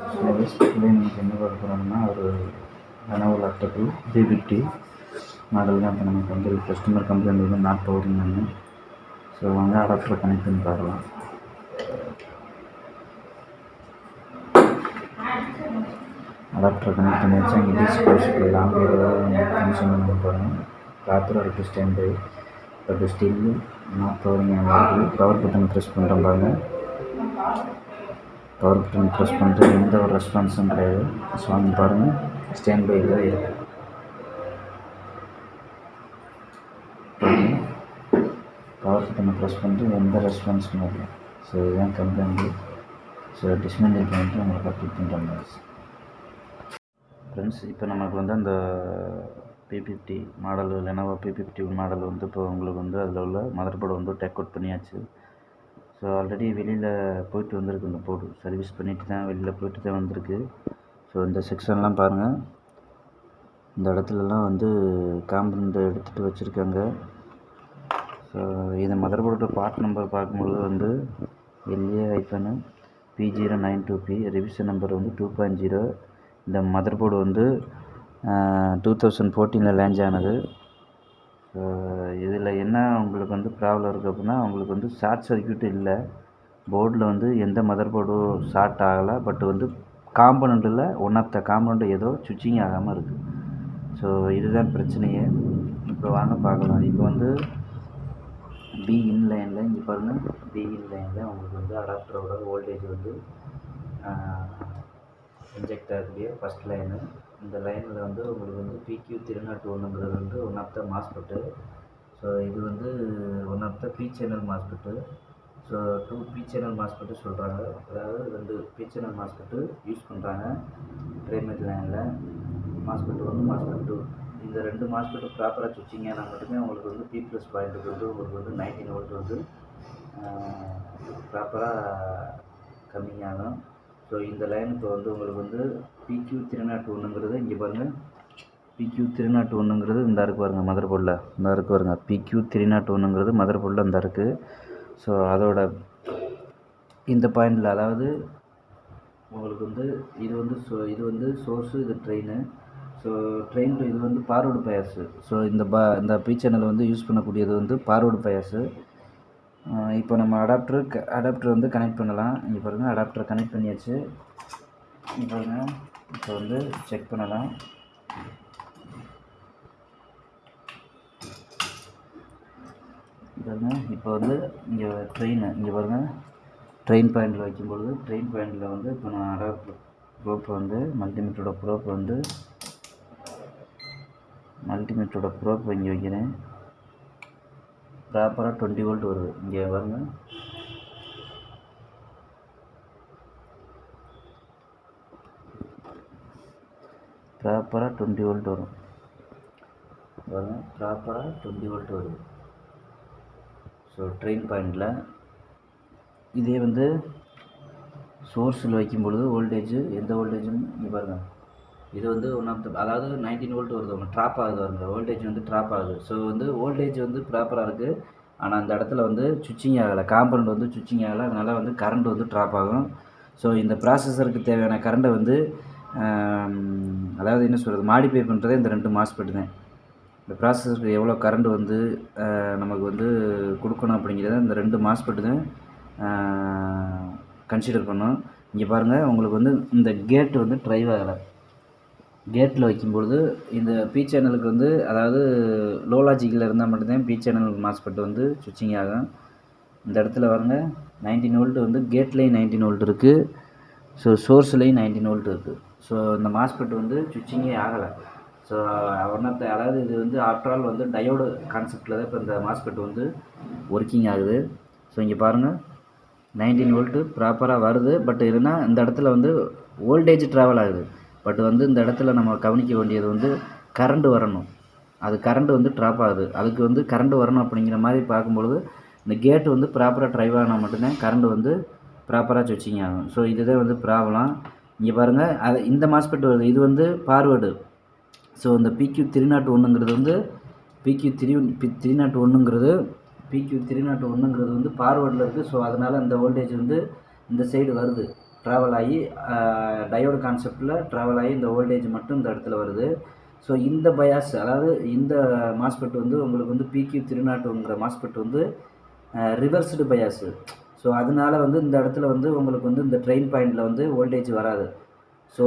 நமக்கு என்ன பார்க்க போகிறோம்னா ஒரு லெனோவோ லேப்டாப் P50 மாடல் தான் இப்போ நமக்கு வந்து கஸ்டமர் கம்ப்ளைண்ட் வந்து நாட் பவரிங்காங்க. ஸோ வாங்க அடாப்டர் கனெக்ட் பண்ணி பார்க்கலாம். அடாப்டர் கனெக்ட் பண்ணி வச்சு அங்கே டிசி போஸ்ட் லாங் கனெக்ஷன் பண்ணி போகிறோம். ப்ராப்பராக இருக்குது stand by. But still not powering இருக்குது. பவர் பட்டன் ப்ரெஸ் பண்ணுறோம் பாருங்கள். பவர் பட்டன் ப்ரெஸ் பண்ணிட்டு எந்த ஒரு ரெஸ்பான்ஸும் கிடையாது. ஸோ அங்கே பாருங்கள் ஸ்டாண்ட் பையில் தான் இருக்குது. பவர் பட்டனை ப்ரெஸ் பண்ணிட்டு எந்த ரெஸ்பான்ஸும் இல்லை. ஸோ இதுதான் கம்ப்ளைண்ட்டு. ஸோ டிஸ்மேண்டில் பண்ணிட்டு நம்மளுக்கு அப்டேட் பண்ணுறாங்க. ஃப்ரெண்ட்ஸ், இப்போ நமக்கு வந்து அந்த P50 model Lenovo P50 model வந்து இப்போ உங்களுக்கு வந்து அதில் உள்ள மதர் போர்டு வந்து டேக் அவுட் பண்ணியாச்சு. ஸோ ஆல்ரெடி வெளியில் போயிட்டு வந்திருக்கு. இந்த போர்டு சர்வீஸ் பண்ணிவிட்டு தான் வெளியில் போயிட்டு தான் வந்திருக்கு. ஸோ இந்த செக்ஷன்லாம் பாருங்கள். இந்த இடத்துலலாம் வந்து காம்பவுண்ட் எடுத்துகிட்டு வச்சுருக்காங்க. ஸோ இந்த மதர் போர்டோட பார்ட் நம்பர் பார்க்கும்பொழுது வந்து LA-P092P ரிவிஷன் நம்பர் வந்து 2.0. இந்த மதர் போர்டு வந்து 2014 லான்ச் ஆனது. ஸோ இதில் என்ன உங்களுக்கு வந்து ப்ராப்ளம் இருக்குது அப்படின்னா, உங்களுக்கு வந்து ஷார்ட் சர்க்யூட் இல்லை. போர்டில் வந்து எந்த மதர் போர்டும் ஷார்ட் ஆகலை. பட் வந்து காம்பனண்ட்டில் ஒன் ஆஃப் த காம்பனண்ட் ஏதோ சுவிட்சிங் ஆகாமல் இருக்குது. ஸோ இதுதான் பிரச்சனையே. இப்போ வாங்க பார்க்கலாம். இப்போ வந்து பி இன் லைனில் இங்கே பாருங்கள். பி இன் லைனில் உங்களுக்கு வந்து அடாப்டரோட வோல்டேஜ் வந்து இன்ஜெக்ட் ஆகக்கூடிய ஃபஸ்ட் லைனு. இந்த லைனில் வந்து உங்களுக்கு வந்து PQ301ங்கிறது வந்து one of the MOSFET. So இது வந்து one of the P channel MOSFET. So 2 P channel MOSFET சொல்கிறாங்க. அதாவது 2 பி சேனல் மாஸ்பெட்டு யூஸ் பண்ணுறாங்க பிரைமரி லைனில். மாஸ்பெட்டு 1 மாஸ்பெட் 2 இந்த 2 மாஸ்பெட்டு ப்ராப்பராக சுவிட்சிங் ஆனால் மட்டுமே உங்களுக்கு வந்து P+ பாயிண்ட்டுக்கு வந்து உங்களுக்கு வந்து 19 வோல்ட் வந்து ப்ராப்பராக கம்மிங் ஆகும். ஸோ இந்த லைன் இப்போ வந்து உங்களுக்கு வந்து PQ301ங்கிறது இங்கே பாருங்கள். PQ301ங்கிறது இந்த இருக்குது பாருங்கள் மதர் போர்டில். இந்த இருக்குது பாருங்கள். PQ301ங்கிறது மதர் போர்டில் இந்த இருக்குது. ஸோ அதோட இந்த பாயிண்டில் அதாவது உங்களுக்கு வந்து இது வந்து சோர்ஸு, இது ட்ரெயினு. ஸோ ட்ரெயின் இது வந்து ஃபார்வர்டு பயாஸு. ஸோ இந்த பி சேனல் வந்து யூஸ் பண்ணக்கூடியது வந்து ஃபார்வர்டு பயாஸு. இப்போ நம்ம அடாப்டர் வந்து கனெக்ட் பண்ணலாம். இங்கே பாருங்கள் அடாப்டர் கனெக்ட் பண்ணியாச்சு. இங்கே பாருங்கள். இப்போ வந்து செக் பண்ணலாம். பாருங்கள். இப்போ வந்து இங்கே இங்கே பாருங்கள். ட்ரெயின் பாயிண்டில் வைக்கும்பொழுது ட்ரெயின் பாயிண்டில் வந்து இப்போ நான் அடாப்டர் ப்ரோப் வந்து மல்டிமீட்டரோட ப்ரோப் இங்கே வைக்கிறேன். ப்ராப்பராக 20 வோல்ட் வருது. இங்கே பாருங்க. ப்ராப்பராக 20 வோல்ட் வரும் பாருங்க. ப்ராப்பராக 20 வோல்ட் வருது. ஸோ ட்ரெயின் பாயிண்டில் இதே வந்து சோர்ஸில் வைக்கும் பொழுது வோல்டேஜ் எந்த வோல்டேஜும் இங்கே பாருங்கள். இது வந்து ஒன் ஆஃப் த அதாவது 19 வோல்ட் வருது. ஒன்று ட்ராப் ஆகுது வருங்க. வோல்டேஜ் வந்து ட்ராப் ஆகுது. ஸோ வந்து வோல்டேஜ் வந்து ப்ராப்பராக இருக்குது. ஆனால் அந்த இடத்துல வந்து சுவிட்சிங் ஆகலை. காம்பவுண்ட் வந்து சுவிட்சிங் ஆகலை. அதனால் வந்து கரண்ட் வந்து ட்ராப் ஆகும். ஸோ இந்த ப்ராசஸருக்கு தேவையான கரண்ட்டை வந்து அதாவது என்ன சொல்கிறது மாடிஃபை பண்ணுறதே இந்த 2 மாஸ்பெட்டு தான். இந்த ப்ராசஸருக்கு எவ்வளோ கரண்ட் வந்து நமக்கு வந்து கொடுக்கணும் அப்படிங்கிறத இந்த 2 மாஸ்பெட்டு தான் கன்சிடர் பண்ணோம். இங்கே பாருங்கள். உங்களுக்கு வந்து இந்த கேட் வந்து ட்ரைவ் ஆகலை. கேட்டில் வைக்கும்பொழுது இந்த பி சேனலுக்கு வந்து அதாவது லோ லாஜிக்கில் இருந்தால் மட்டும்தான் பி சேனல் மாஸ்பெட் வந்து சுவிட்சிங் ஆகும். இந்த இடத்துல பாருங்க 19 வோல்ட் வந்து கேட்லேயும் 19 வோல்ட் இருக்குது. ஸோ சோர்ஸ்லேயும் 19 வோல்ட் இருக்குது. ஸோ இந்த மாஸ்பெட் வந்து சுவிட்சிங்கே ஆகலை. ஸோ அதாவது இது வந்து ஆஃப்டர் ஆல் வந்து டயோடு கான்செப்டில் தான் இப்போ இந்த மாஸ்பெட் வந்து ஒர்க்கிங் ஆகுது. ஸோ இங்கே பாருங்கள் 19 வோல்ட்டு ப்ராப்பராக வருது. பட் இருந்தால் இந்த இடத்துல வந்து வோல்டேஜ் ட்ராவல் ஆகுது. பட் வந்து இந்த இடத்துல நம்ம கவனிக்க வேண்டியது வந்து கரண்ட் வரணும். அது கரண்ட் வந்து ட்ராப் ஆகுது. அதுக்கு வந்து கரண்ட் வரணும் அப்படிங்கிற மாதிரி பார்க்கும்பொழுது இந்த கேட்டு வந்து ப்ராப்பராக ட்ரைவ் ஆனால் மட்டும்தான் கரண்ட் வந்து ப்ராப்பராக சுவிட்சிங் ஆகும். ஸோ இதுதான் வந்து ப்ராப்ளம். இங்கே பாருங்கள். அது இந்த மாஸ்பெட் வருது. இது வந்து ஃபார்வேர்டு. ஸோ இந்த PQ301ங்கிறது வந்து PQ301ங்கிறது வந்து ஃபார்வேர்டில் இருக்குது. ஸோ அதனால் இந்த வோல்டேஜ் வந்து இந்த சைடு வருது. ட்ராவல் ஆகி டயோடு கான்செப்டில் ட்ராவல் ஆகி இந்த வோல்டேஜ் மட்டும் இந்த இடத்துல வருது. ஸோ இந்த பயாஸ், அதாவது இந்த மாஸ்பெட் வந்து உங்களுக்கு வந்து PQ301ங்கிற மாஸ்பெட் வந்து ரிவர்ஸ்டு பயாஸு. ஸோ அதனால வந்து இந்த இடத்துல வந்து உங்களுக்கு வந்து இந்த ட்ரெயின் பாயிண்டில் வந்து வோல்டேஜ் வராது. ஸோ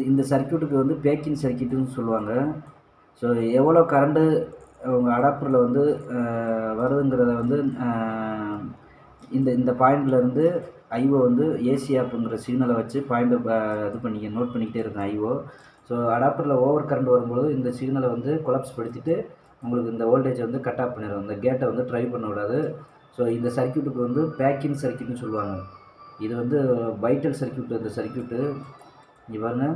இந்த சர்க்யூட்டுக்கு வந்து பேக்கிங் சர்க்யூட்டுன்னு சொல்லுவாங்க. ஸோ எவ்வளோ கரண்ட்டு உங்கள் அடாப்டரில் வந்து வருதுங்கிறத வந்து இந்த இந்த பாயிண்ட்லேருந்து ஐஓ வந்து ஏசி ஆப்புங்கிற சிக்னலை வச்சு பாயிண்ட்டை இது நோட் பண்ணிக்கிட்டே இருக்கும் ஐஓ. ஸோ அடாப்டரில் ஓவர் கரண்ட் வரும்போது இந்த சிக்னலை வந்து கொலாப்ஸ் படுத்திட்டு உங்களுக்கு இந்த வோல்டேஜ் வந்து கட் ஆஃப் பண்ணிடும். இந்த கேட்டை வந்து ட்ரை பண்ண விடாது. ஸோ இந்த சர்க்யூட்டுக்கு வந்து பேக்கிங் சர்க்யூட்னு சொல்லுவாங்க. இது வந்து வைட்டல் சர்க்யூட். இந்த சர்க்யூட்டு இங்கே பாருங்கள்,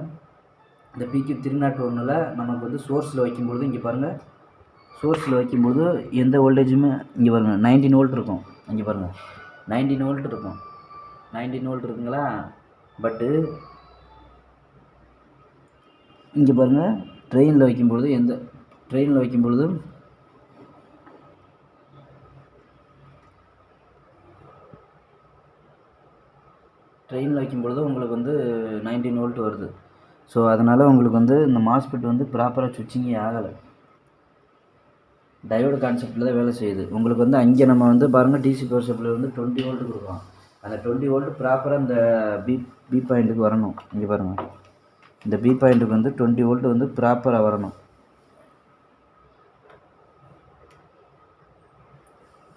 இந்த PQ301ல் நமக்கு வந்து சோர்ஸில் வைக்கும்பொழுது இங்கே பாருங்கள், சோர்ஸில் வைக்கும்போது எந்த வோல்டேஜுமே இங்கே பாருங்கள் 19 வோல்ட் இருக்கும். இங்கே பாருங்கள் 19 வோல்ட் இருக்கும். 19 வோல்ட் இருக்குங்களா? பட்டு இங்கே பாருங்கள் ட்ரெயினில் வைக்கும்பொழுது ட்ரெயினில் வைக்கும்பொழுது உங்களுக்கு வந்து 19 வோல்ட் வருது. ஸோ அதனால் உங்களுக்கு வந்து இந்த மாஸ்பெட் வந்து ப்ராப்பராக சுவிட்சிங்கே ஆகலை. டயோடு கான்செப்டில் தான் வேலை செய்யுது. உங்களுக்கு வந்து அங்கே நம்ம வந்து பாருங்கள் டிசி பவர் சப்ளை வந்து 20 வோல்ட் கொடுக்குறோம். அந்த 20 வோல்ட் ப்ராப்பராக இந்த பி பாயிண்ட்டுக்கு வரணும். இங்கே பாருங்கள், இந்த பி பாயிண்ட்டுக்கு வந்து 20 வோல்ட் வந்து ப்ராப்பராக வரணும்.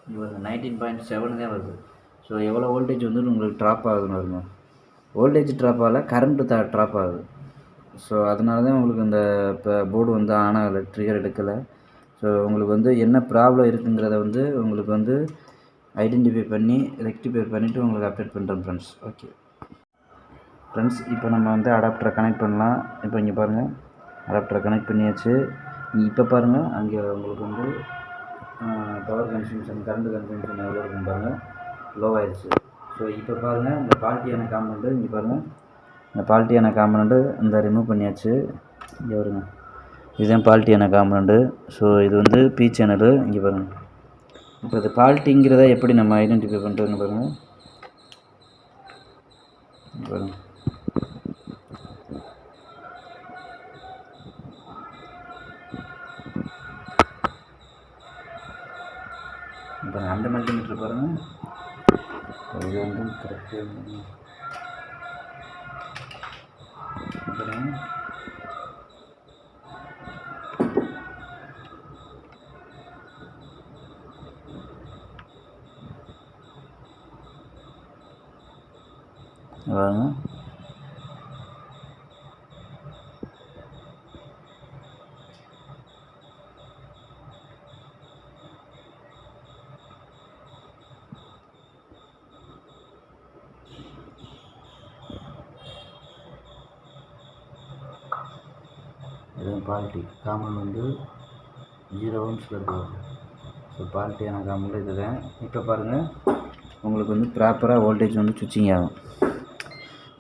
இங்கே பாருங்கள் 19.7 தான் வருது. ஸோ எவ்வளோ வோல்டேஜ் வந்து உங்களுக்கு ட்ராப் ஆகுதுன்னு வருங்க. வோல்டேஜ் ட்ராப் ஆகலை, கரண்ட்டு ட்ராப் ஆகுது. ஸோ அதனால தான் உங்களுக்கு இந்த இப்போ போர்டு வந்து ஆன் ஆகலை, ட்ரிகர் எடுக்கலை. ஸோ உங்களுக்கு வந்து என்ன ப்ராப்ளம் இருக்குங்கிறத வந்து உங்களுக்கு வந்து ஐடென்டிஃபை பண்ணி ரெக்டிஃபை பண்ணிவிட்டு உங்களுக்கு அப்டேட் பண்ணுறேன் ஃப்ரெண்ட்ஸ். ஓகே ஃப்ரெண்ட்ஸ், இப்போ நம்ம வந்து அடாப்டரை கனெக்ட் பண்ணலாம். இப்போ இங்கே பாருங்கள், அடாப்டரை கனெக்ட் பண்ணியாச்சு. இப்போ பாருங்கள், அங்கே உங்களுக்கு வந்து பவர் கன்சம்ஷன், கரண்ட் கன்சம்ஷன் எவ்வளோ இருக்குன்னு பாருங்கள், லோவாகிடுச்சு. ஸோ இப்போ பாருங்கள், இந்த ஃபால்ட்டியான காம்பனண்ட்டு இங்கே பாருங்கள், இந்த ஃபால்ட்டியான காம்பனண்ட்டு இந்த ரிமூவ் பண்ணியாச்சு. இங்கே வருங்க, இதுதான் ஃபால்ட்டியான காம்பனண்ட்டு. ஸோ இது வந்து பி சேனலு. இங்கே பாருங்கள், இப்போ இது ஃபால்ட்டிங்கிறத எப்படி நம்ம ஐடென்டிஃபை பண்ணுறதுன்னு பாருங்கள். பாருங்கள், இப்போ அந்த மல்டிமீட்டர் பாருங்கள், இது வந்து கரெக்டாக பாருங்கள். பாருங்கள், இதுவும் பால்ட்டி காமன் வந்து 0 ஓம்ஸில் இருக்கும். ஸோ பால்ட்டியான காமன் இதுதான். இப்போ பாருங்கள், உங்களுக்கு வந்து ப்ராப்பராக வோல்டேஜ் வந்து சுவிட்சிங் ஆகும்.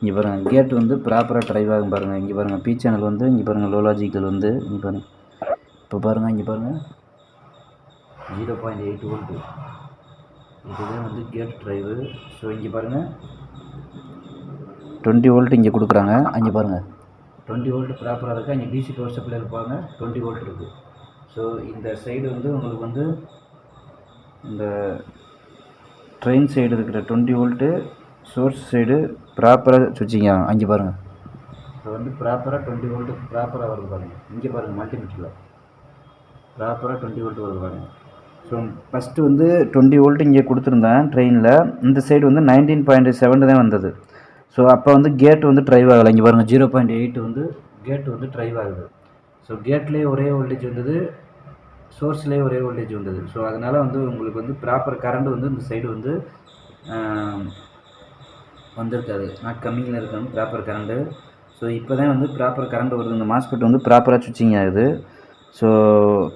இங்கே பாருங்கள், கேட் வந்து ப்ராப்பராக ட்ரைவ் ஆகும் பாருங்கள். இங்கே பாருங்கள், பி சேனல் வந்து இங்கே பாருங்கள், லோலாஜிக்கல் வந்து இங்கே பாருங்கள். இப்போ பாருங்கள், இங்கே பாருங்கள் 0.8 வோல்ட்டு, இதுதான் வந்து கேட் ட்ரைவு. ஸோ இங்கே பாருங்கள் 20 வோல்ட் இங்கே கொடுக்குறாங்க. அங்கே பாருங்கள் 20 வோல்ட் ப்ராப்பராக இருக்குது. அங்கே டிசி பவர் சப்ளை இருப்பாங்க, 20 வோல்ட் இருக்குது. ஸோ இந்த சைடு வந்து உங்களுக்கு வந்து இந்த ட்ரெயின் சைடு இருக்கிற 20 வோல்ட்டு சோர்ஸ் சைடு ப்ராப்பராக சுவிட்சிங் ஆகும். அங்கே பாருங்கள், இப்போ வந்து ப்ராப்பராக 20 வோல்ட்டு ப்ராப்பராக வருது பாருங்கள். இங்கே பாருங்கள், மல்டிமீட்டரில் ப்ராப்பராக 20 வோல்ட் வருது பாருங்கள். ஸோ ஃபஸ்ட்டு வந்து 20 வோல்ட் இங்கே கொடுத்துருந்தேன் ட்ரெயினில். இந்த சைடு வந்து 19.7 தான் வந்தது. ஸோ அப்போ வந்து கேட் வந்து ட்ரைவ் ஆகலை. இங்கே பாருங்கள் 0.8 வந்து கேட் வந்து ட்ரைவ் ஆகுது. ஸோ கேட்லேயே ஒரே வோல்டேஜ் வந்தது, சோர்ஸ்லேயே ஒரே வோல்டேஜ் வந்தது. ஸோ அதனால் வந்து உங்களுக்கு வந்து ப்ராப்பர் கரண்ட் வந்து இந்த சைடு வந்து வந்திருக்காது, நாட் கம்மிங்கில் இருக்கணும் ப்ராப்பர் கரண்ட்டு. ஸோ இப்போ தான் வந்து ப்ராப்பர் கரண்ட் வருது. இந்த மாஸ்பெட் வந்து ப்ராப்பராக சுவிட்சிங் ஆகுது. ஸோ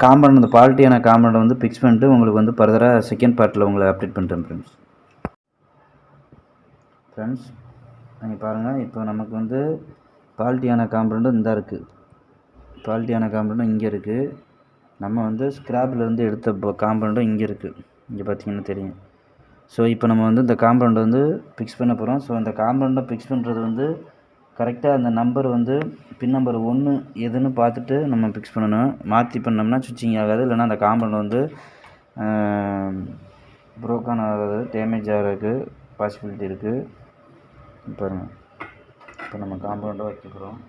காம்பவுண்ட், இந்த ஃபால்ட்டியான காம்பவுண்டை வந்து ஃபிக்ஸ் பண்ணிட்டு உங்களுக்கு வந்து ஃபர்தராக செகண்ட் பார்ட்டில் உங்களை அப்டேட் பண்ணுறேன் ஃப்ரெண்ட்ஸ். நீங்கள் பாருங்கள், இப்போ நமக்கு வந்து ஃபால்ட்டியான காம்பவுண்டும் இந்த இருக்குது, ஃபால்ட்டியான காம்பவுண்டும் இங்கே இருக்குது. நம்ம வந்து ஸ்க்ராப்லேருந்து எடுத்த காம்பவுண்டும் இங்கே இருக்குது. இங்கே பார்த்தீங்கன்னா தெரியும். ஸோ இப்போ நம்ம வந்து இந்த காம்பவுண்ட் வந்து ஃபிக்ஸ் பண்ண போகிறோம். ஸோ அந்த காம்பவுண்டை ஃபிக்ஸ் பண்ணுறது வந்து கரெக்டாக அந்த நம்பர் வந்து பின் நம்பர் 1 எதுன்னு பார்த்துட்டு நம்ம ஃபிக்ஸ் பண்ணணும். மாற்றி பண்ணோம்னா ஸ்விட்சிங் ஆகாது. இல்லைனா அந்த காம்பவுண்ட் வந்து ப்ரோக்கன் ஆகிறது, டேமேஜ் ஆகிறதுக்கு பாசிபிலிட்டி இருக்குது. பாருங்கள், இப்போ நம்ம காம்பவுண்டை வைக்க போகிறோம்.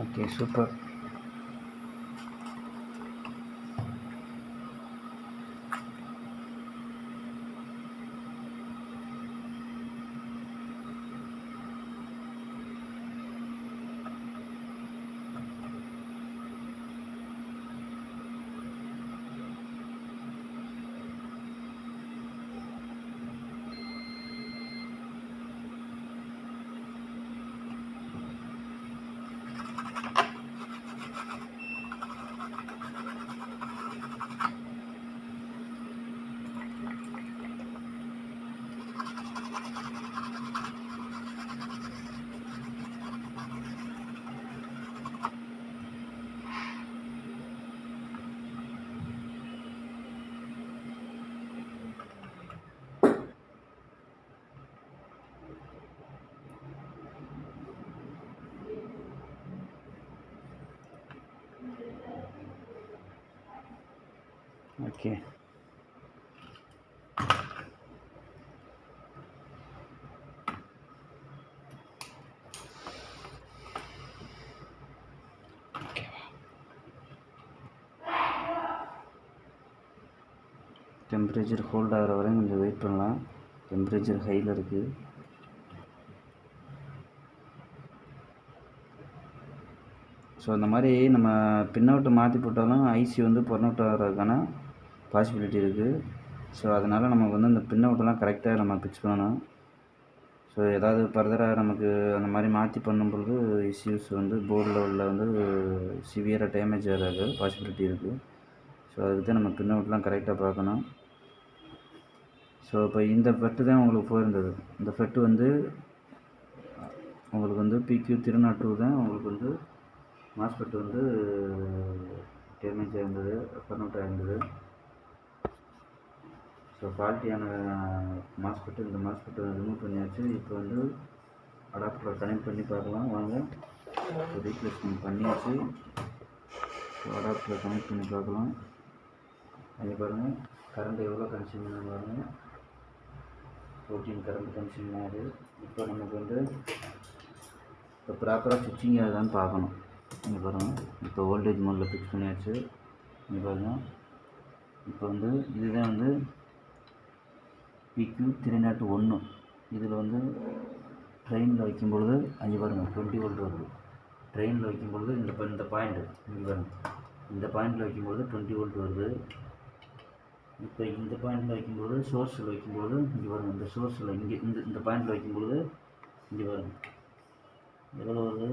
Okay, super. Okay, temperature hold ஆகிற வரையும் கொஞ்சம் வெயிட் பண்ணலாம். டெம்பரேச்சர் ஹையில் இருக்குது. ஸோ அந்த மாதிரி நம்ம பின்னவுட்டை மாற்றி போட்டாலும் ஐசி வந்து பொர்னவுட் ஆகிறதுக்கான பாசிபிலிட்டி இருக்குது. ஸோ அதனால் நமக்கு வந்து அந்த பின்னவுட்டெல்லாம் கரெக்டாக நம்ம ஃபிக்ஸ் பண்ணணும். ஸோ ஏதாவது ஃபர்தராக நமக்கு அந்த மாதிரி மாற்றி பண்ணும்பொழுது இஷ்யூஸ் வந்து போர்டில் உள்ள வந்து சிவியராக டேமேஜ் ஆகிறது பாசிபிலிட்டி இருக்குது. ஸோ அதுக்கு தான் நம்ம பின்னவுட்லாம் கரெக்டாக பார்க்கணும். ஸோ இப்போ இந்த ஃபெட்டு தான் உங்களுக்கு போயிருந்தது. இந்த ஃபெட்டு வந்து உங்களுக்கு வந்து PQ302 தான் உங்களுக்கு வந்து மாஸ்பெட் வந்து டேமேஜ் ஆயிருந்தது, பர்ன் ஆயிருந்தது. ஸோ ஃபால்ட்டியான மாஸ்பெட்டு, இந்த மாஸ்பெட்டை ரிமூவ் பண்ணியாச்சு. இப்போ வந்து அடாப்டரை கனெக்ட் பண்ணி பார்க்கலாம் வாங்க. ரீப்ளேஸ்மெண்ட் பண்ணியாச்சு. ஸோ அடாப்டரை கனெக்ட் பண்ணி பார்க்கலாம். அங்கே பாருங்கள் கரண்ட் எவ்வளோ கன்சியூம் பண்ண பாருங்கள். 14 கரண்ட் கன்சியூம் ஆகுது. இப்போ நமக்கு வந்து இப்போ ப்ராப்பராக சுவிட்சிங் ஆகுதான்னு பார்க்கணும். இங்கே பாருங்கள் இப்போ வோல்டேஜ் மோடில் ஃபிக்ஸ் பண்ணியாச்சு. இங்கே பாருங்கள் இப்போ வந்து இதுதான் வந்து PQ301. இதில் வந்து ட்ரெயினில் வைக்கும்பொழுது அங்கே பாருங்கள் 20 வோல்ட் வருது. ட்ரெயினில் வைக்கும்பொழுது இந்த பாயிண்ட்டு இங்கே பாருங்கள், இந்த பாயிண்டில் வைக்கும்பொழுது 20 வோல்ட் வருது. இப்போ இந்த பாயிண்டில் வைக்கும்போது சோர்ஸில் வைக்கும்போது இங்கே பாருங்கள், இந்த சோர்ஸில் இங்கே இந்த பாயிண்டில் வைக்கும்பொழுது இங்கே பாருங்கள் எவ்வளோ வருது,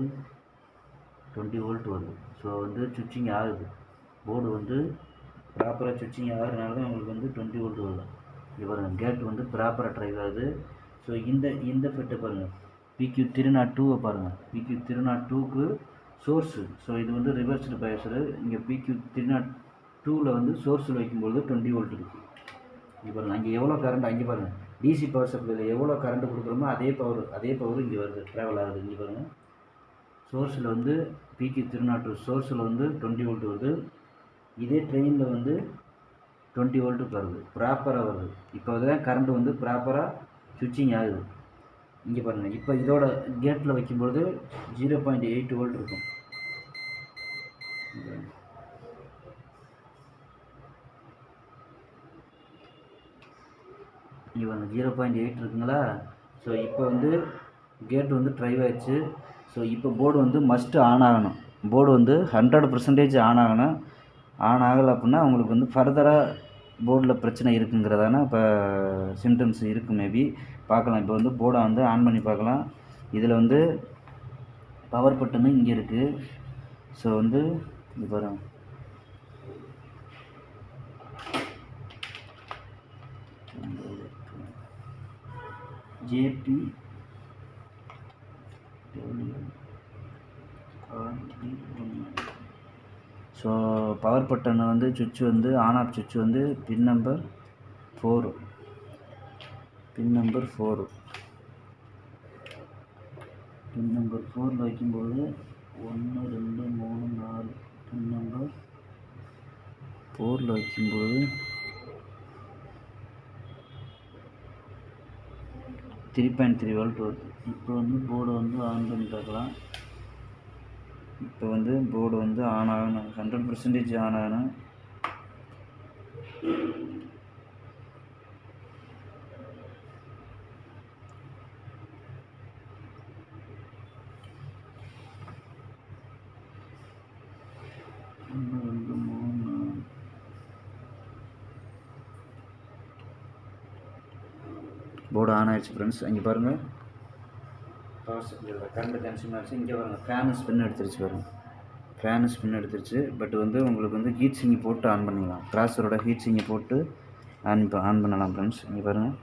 20 வோல்ட் வருது. ஸோ வந்து சுவிட்சிங் ஆகுது. போர்டு வந்து ப்ராப்பராக சுவிட்சிங் ஆகிறதுனால தான் உங்களுக்கு வந்து 20 வோல்ட் வருது. இங்கே பாருங்கள் கேட் வந்து ப்ராப்பராக ட்ரைவ் ஆகுது. ஸோ இந்த ஃபெட்டை பாருங்கள், PQ302 பாருங்கள், PQ302க்கு சோர்ஸு. ஸோ இது வந்து ரிவர்ஸ்டு பயாஸரு. இங்கே PQ302ல் வந்து சோர்ஸில் வைக்கும்போது 20 வோல்ட் இருக்குது. இங்கே பாருங்கள் அங்கே எவ்வளோ கரண்ட், அங்கே பாருங்கள் டிசி பவர் சப்ளையில் எவ்வளோ கரண்ட் கொடுக்குறோமோ அதே பவர் இங்கே வருது, ட்ராவல் ஆகுது. இங்கே பாருங்கள் சோர்ஸில் வந்து PQ302 சோர்ஸில் வந்து 20 வோல்ட் வருது. இதே ட்ரெயினில் வந்து 20 வோல்ட்டுக்கு வருது, ப்ராப்பராக வருது. இப்போ தான் கரண்ட் வந்து ப்ராப்பராக சுவிட்சிங் ஆகுது. இங்கே பாருங்கள் இப்போ இதோட கேட்டில் வைக்கும்பொழுது 0.8 வோல்ட் இருக்கும். இங்கே பாருங்கள் 0.8 இருக்குங்களா. ஸோ இப்போ வந்து கேட் வந்து ட்ரைவ் ஆயிடுச்சு. ஸோ இப்போ போர்டு வந்து மஸ்ட்டு ஆன் ஆகணும். போர்டு வந்து 100% ஆன் ஆகணும். ஆன் ஆகலை அப்படின்னா உங்களுக்கு வந்து ஃபர்தராக போர்டில் பிரச்சனை இருக்குங்கிறதான இப்போ சிம்டம்ஸ் இருக்குது மேபி. பார்க்கலாம். இப்போ வந்து போர்டை வந்து ஆன் பண்ணி பார்க்கலாம். இதில் வந்து பவர் பட்டனு இங்கே இருக்குது. ஸோ வந்து இது பாருங்கள் JP ஸோ பவர் பட்டன் வந்து சுவிட்ச் வந்து ஆன் ஆஃப் சுவிட்ச் வந்து பின் நம்பர் 4. பின் நம்பர் 4ல் வைக்கும்போது 1 2 3 4 பின் நம்பர் 4ல் வைக்கும்போது 3.3 வோல்ட் வருது. இப்போ வந்து போர்டு வந்து ஆன் பண்ணி பார்க்கலாம். இப்போ வந்து போர்டு வந்து ஆன் ஆகணும், 100% ஆன் ஆகணும். போர்டு ஆன் ஆயிடுச்சு ஃப்ரெண்ட்ஸ். இங்கே பாருங்கள் பவர் சப்ளையில் கரண்ட் கன்சியூம் ஆகிடுச்சு. இங்கே பாருங்கள் ஃபேனு ஸ்பின் எடுத்துருச்சு. பாருங்கள் ஃபேனு ஸ்பின் எடுத்துருச்சு. பட் வந்து உங்களுக்கு வந்து ஹீட் சிங்கி போட்டு ஆன் பண்ணிக்கலாம். ட்ரான்ஸ்ஃபரோட ஹீட் சிங்கி போட்டு ஆன் பண்ணலாம் ஃப்ரெண்ட்ஸ். இங்கே பாருங்கள்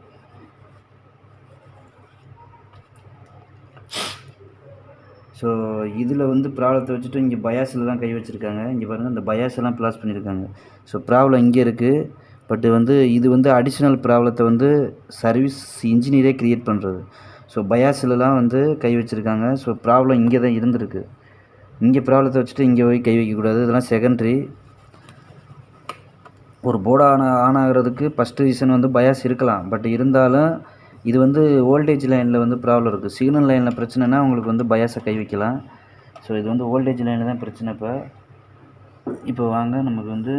ஸோ இதில் வந்து ப்ராப்ளத்தை வச்சுட்டு இங்கே பயாஸில் தான் கை வச்சுருக்காங்க. இங்கே பாருங்கள் இந்த பயாஸ் எல்லாம் ப்ளாஸ் பண்ணியிருக்காங்க. ஸோ ப்ராப்ளம் இங்கே இருக்குது. பட்டு வந்து இது வந்து அடிஷ்னல் ப்ராப்ளத்தை வந்து சர்வீஸ் இன்ஜினியரே க்ரியேட் பண்ணுறது. ஸோ பயாஸ்லலாம் வந்து கை வச்சுருக்காங்க. ஸோ ப்ராப்ளம் இங்கே தான் இருந்திருக்கு. இங்கே ப்ராப்ளத்தை வச்சுட்டு இங்கே போய் கை வைக்கக்கூடாது. இதெல்லாம் செகண்ட்ரி. ஒரு போர்டு ஆன் ஆகிறதுக்கு ஃபஸ்ட்டு ரீசன் வந்து பயாஸ் இருக்கலாம். பட் இருந்தாலும் இது வந்து வோல்டேஜ் லைனில் வந்து ப்ராப்ளம் இருக்குது. சிக்னல் லைனில் பிரச்சனைனா உங்களுக்கு வந்து பயாஸை கை வைக்கலாம். ஸோ இது வந்து வோல்டேஜ் லைனில் தான் பிரச்சனை. இப்போ வாங்க நமக்கு வந்து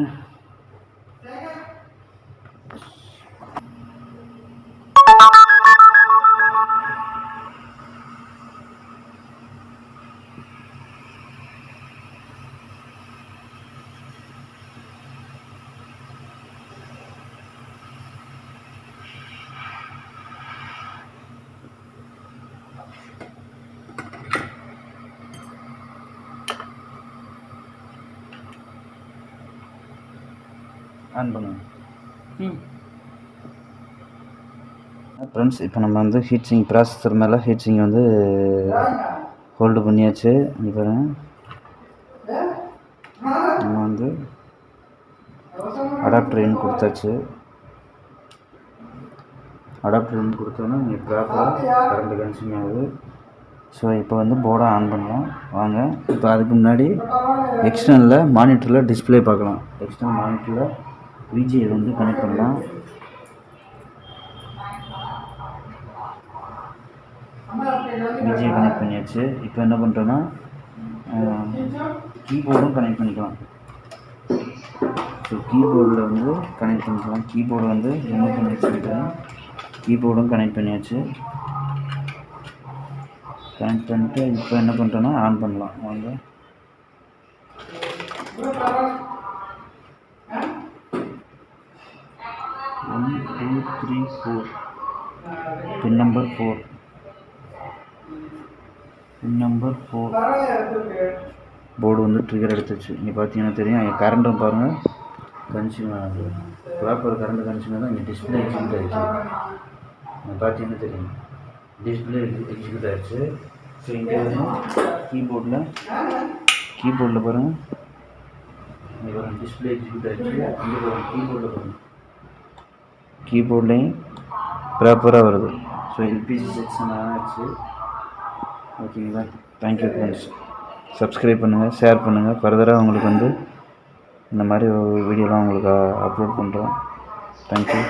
ஆன் பண்ணுங்க. ஃப்ரெண்ட்ஸ், இப்போ நம்ம வந்து ஹீட் சிங் ப்ராசஸர் மேலே ஹீட் சிங் வந்து ஹோல்டு பண்ணியாச்சு. இங்கே பாருங்க, நம்ம வந்து அடாப்டர் இன் கொடுத்தாச்சு. அடாப்டர் இன் கொடுத்தோன்னா இங்கே ப்ராப்பராக கரண்ட் கன்சியூம் ஆகுது. ஸோ இப்போ வந்து போர்டை ஆன் பண்ணலாம் வாங்க. இப்போ அதுக்கு முன்னாடி எக்ஸ்டர்னலில் மானிட்டரில் டிஸ்பிளே பார்க்கலாம். எக்ஸ்டர்னல் மானிட்டரில் விஜிஐ வந்து கனெக்ட் பண்ணலாம். விஜிஐ கனெக்ட் பண்ணியாச்சு. இப்போ என்ன பண்ணுறோன்னா கீபோர்டும் கனெக்ட் பண்ணிக்கலாம். ஸோ கீபோர்டில் வந்து கனெக்ட் பண்ணிக்கலாம். கீபோர்டு வந்து ரிமூவ் பண்ணி வச்சுருக்கேன். கீபோர்டும் கனெக்ட் பண்ணியாச்சு. கனெக்ட் பண்ணிட்டு இப்போ என்ன பண்ணுறோன்னா ஆன் பண்ணலாம் வாங்க. ஒன் 2 3 4 பின் நம்பர் 4 போர்டு வந்து ட்ரிகர் எடுத்துச்சு. இங்கே பார்த்தீங்கன்னா தெரியும். இங்கே கரண்ட்டும் பாருங்கள் கன்சியூம் ஆகுது. ப்ராப்பர் கரண்ட் கன்சியூம் தான். இங்கே டிஸ்பிளே எக்ஸிக்யூட் ஆகிடுச்சு. இங்கே பார்த்தீங்கன்னா தெரியும் டிஸ்பிளே எக்ஸிக்யூட் ஆகிடுச்சு. ஸோ இங்கே வந்து கீபோர்டில் பாருங்கள், இங்கே பாருங்கள் டிஸ்பிளே எக்ஸிக்யூட் ஆகிடுச்சு. இங்கே பாருங்கள் கீபோர்டில் பாருங்கள், கீபோர்ட்லேயும் ப்ராப்பராக வருது. ஸோ எல்பிஜி செக்ஷன் ஆச்சு. ஓகேங்களா? Thank you friends. சப்ஸ்கிரைப் பண்ணுங்கள், ஷேர் பண்ணுங்கள். ஃபர்தராக உங்களுக்கு வந்து இந்த மாதிரி வீடியோலாம் உங்களுக்கு அப்லோட் பண்ணுறோம். தேங்க்யூ.